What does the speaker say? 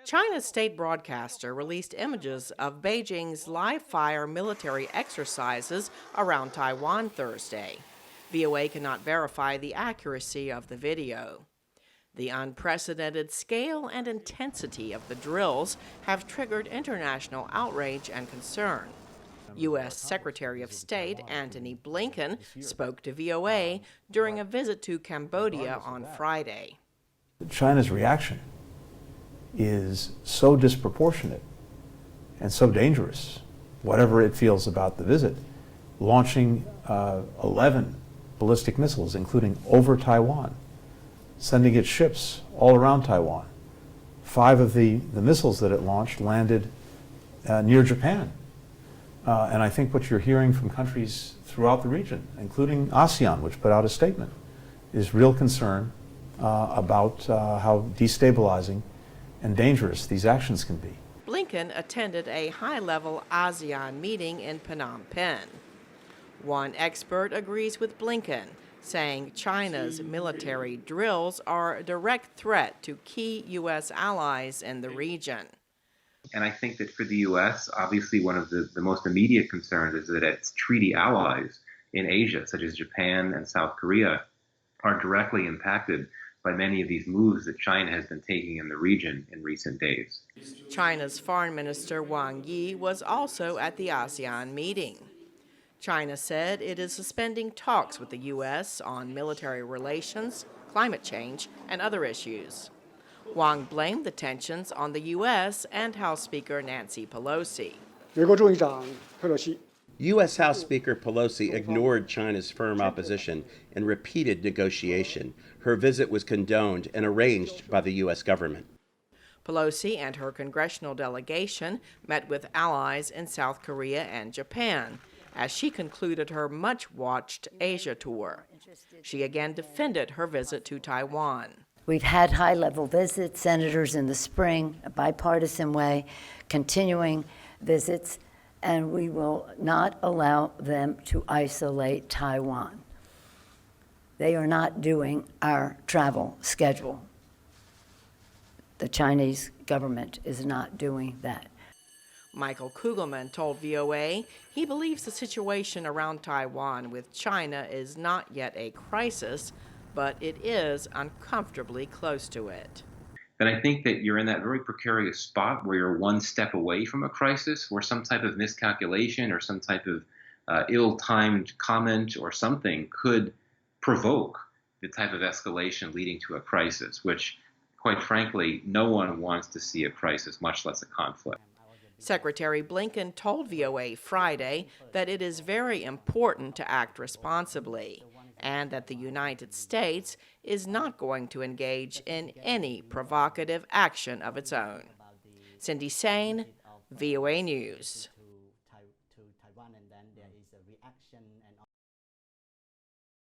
China's state broadcaster released images of Beijing's live-fire military exercises around Taiwan Thursday. VOA cannot verify the accuracy of the video. The unprecedented scale and intensity of the drills have triggered international outrage and concern. U.S. Secretary of State Antony Blinken spoke to VOA during a visit to Cambodia on Friday. China's reaction is so disproportionate and so dangerous, whatever it feels about the visit, launching 11 ballistic missiles, including over Taiwan, sending its ships all around Taiwan. 5 of the missiles that it launched landed near Japan. And I think what you're hearing from countries throughout the region, including ASEAN, which put out a statement, is real concern about how destabilizing and dangerous these actions can be. Blinken attended a high-level ASEAN meeting in Phnom Penh. One expert agrees with Blinken, saying China's military drills are a direct threat to key U.S. allies in the region. And I think that for the U.S., obviously one of the most immediate concerns is that its treaty allies in Asia, such as Japan and South Korea, are directly impacted by many of these moves that China has been taking in the region in recent days. China's Foreign Minister Wang Yi was also at the ASEAN meeting. China said it is suspending talks with the U.S. on military relations, climate change, and other issues. Wang blamed the tensions on the U.S. and House Speaker Nancy Pelosi. U.S. House Speaker Pelosi ignored China's firm opposition and repeated negotiation. Her visit was condoned and arranged by the U.S. government. Pelosi and her congressional delegation met with allies in South Korea and Japan as she concluded her much-watched Asia tour. She again defended her visit to Taiwan. We've had high-level visits, senators in the spring, a bipartisan way, continuing visits, and we will not allow them to isolate Taiwan. They are not doing our travel schedule. The Chinese government is not doing that. Michael Kugelman told VOA he believes the situation around Taiwan with China is not yet a crisis, but it is uncomfortably close to it. Then I think that you're in that very precarious spot where you're one step away from a crisis, where some type of miscalculation or some type of ill-timed comment or something could provoke the type of escalation leading to a crisis, which, quite frankly, no one wants to see a crisis, much less a conflict. Secretary Blinken told VOA Friday that it is very important to act responsibly and that the United States is not going to engage in any provocative action of its own. Cindy Saine, VOA News.